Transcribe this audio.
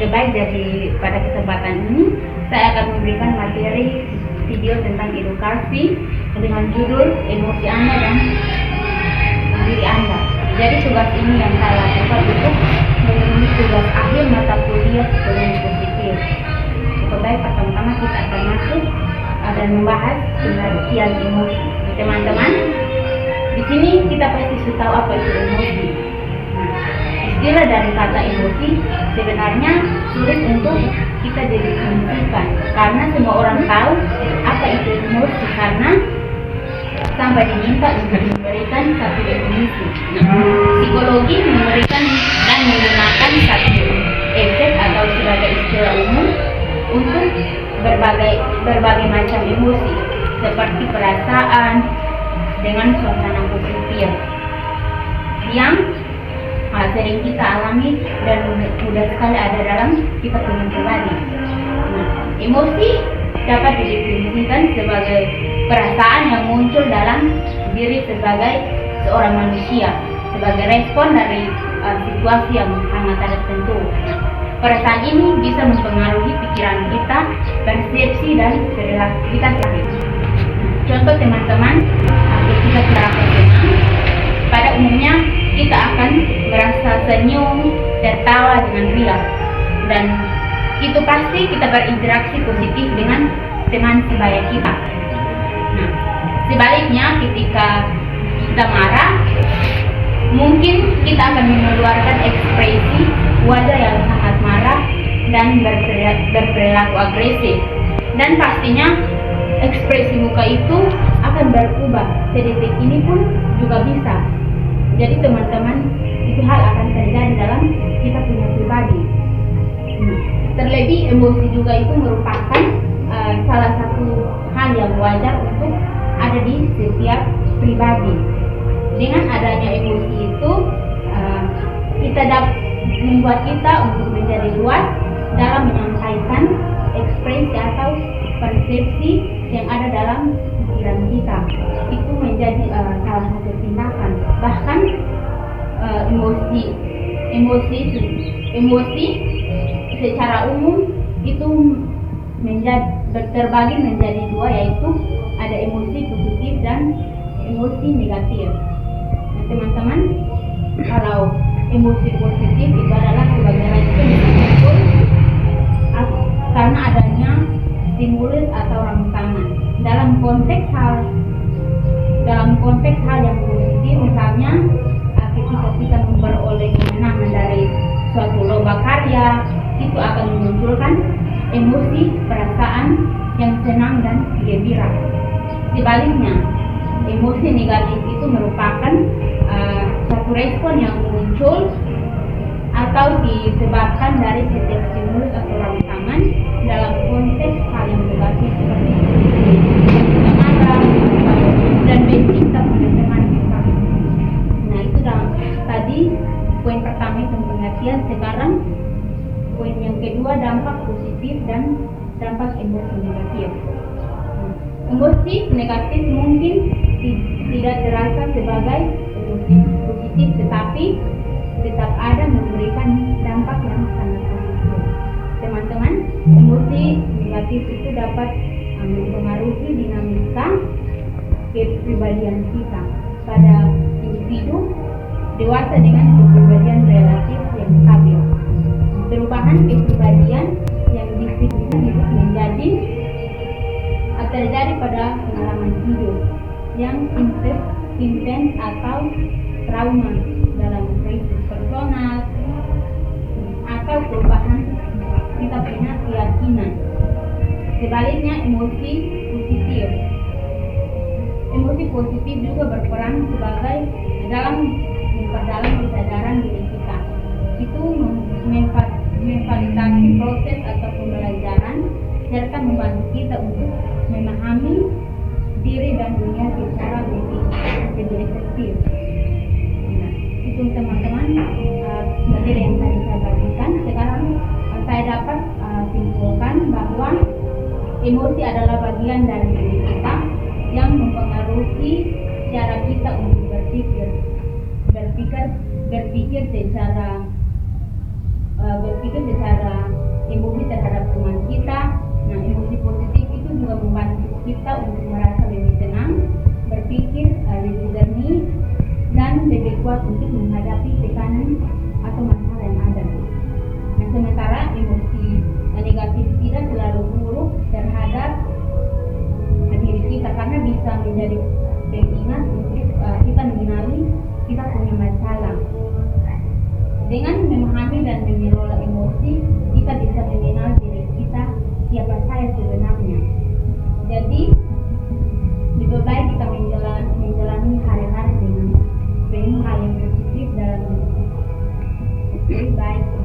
Baik, jadi pada kesempatan ini saya akan memberikan materi video tentang edukasi dengan judul emosi Anda dan diri Anda. Jadi tugas ini yang saya lakukan untuk memenuhi tugas akhir mata kuliah psikologi positif. Baik, pertama-tama kita akan masuk dan membahas pengertian emosi. Teman-teman, di sini kita pasti sudah tahu apa itu emosi. Istilah dari kata emosi sebenarnya sulit untuk kita definisikan karena semua orang tahu apa itu emosi karena sampai diminta untuk memberikan satu definisi. Psikologi memberikan dan menggunakan satu efek atau sebagai istilah umum untuk berbagai macam emosi seperti perasaan dengan suasana positif yang sering kita alami dan mudah sekali ada dalam kita punya pribadi. Emosi dapat didefinisikan sebagai perasaan yang muncul dalam diri sebagai seorang manusia sebagai respon dari situasi yang sangat tertentu. Perasaan ini bisa mempengaruhi pikiran kita, persepsi dan perilaku kita. Contoh teman-teman, ketika kita senang, pada umumnya kita akan merasa senyum, tertawa dengan riang, dan itu pasti kita berinteraksi positif dengan teman sebaya kita. Nah, sebaliknya ketika kita marah, mungkin kita akan mengeluarkan ekspresi wajah yang sangat marah dan berperilaku agresif, dan pastinya ekspresi muka itu akan berubah. Sedetik ini pun juga bisa. Jadi teman-teman, itu hal akan terjadi dalam kita punya pribadi. Terlebih emosi juga itu merupakan salah satu hal yang wajar untuk ada di setiap pribadi. Dengan adanya emosi itu, kita dapat membuat kita untuk menjadi luas dalam menyampaikan ekspresi atau persepsi yang ada dalam pikiran kita. Itu menjadi salah satu tindakan. Bahkan emosi secara umum itu terbagi menjadi dua, yaitu ada emosi positif dan emosi negatif. Nah, teman-teman, kalau emosi positif itu adalah sebagai respon yang muncul karena adanya stimulus atau rangsangan dalam konteks hal yang positif. Misalnya ketika kita memperoleh kemenangan dari suatu lomba karya, itu akan memunculkan emosi perasaan yang senang dan gembira. Sebaliknya, emosi negatif itu merupakan suatu respon yang muncul atau disebabkan dari setiap stimulus atau rangsangan dalam konteks hal yang negatif seperti kita marah dan benci kita punya teman kita. Nah, itu tadi poin pertama itu pengertian. Sekarang poin yang kedua, dampak positif dan dampak emosi negatif. Emosi negatif mungkin tidak terasa sebagai emosi positif, tetapi tetap ada memberikan dampak yang sangat positif. Teman-teman, emosi negatif itu dapat mempengaruhi dinamika kepribadian kita pada individu dewasa dengan kepribadian relatif yang stabil. Perubahan kepribadian yang bisa terjadi pada pengalaman hidup yang intens atau trauma dalam krisis personal atau perubahan kita punya keyakinan. Sebaliknya, emosi positif juga berperan sebagai dalam memperdalam kesadaran diri kita. Itu memfasilitasi proses atau pembelajaran serta membantu kita untuk memahami diri dan dunia secara lebih efektif. Nah, itu teman-teman materi yang tadi saya bagikan. Sekarang saya dapat simpulkan bahwa emosi adalah bagian dari diri kita yang mempengaruhi cara kita untuk berpikir secara berpikir secara emosi terhadap teman kita. Nah, emosi positif itu juga membantu kita untuk merasa lebih tenang, berpikir lebih jernih, dan lebih kuat untuk menghadapi tekanan atau masalah yang ada. Nah, sementara emosi negatif tidak selalu buruk terhadap diri kita, karena bisa menjadi pengingat untuk kita mengenali kita punya masalah. Dengan memahami dan mengelola emosi, kita bisa mengenal diri kita, siapa saya sebenarnya. Jadi lebih baik kita menjalani hari-hari dengan penuh hal yang positif dalam lebih baik.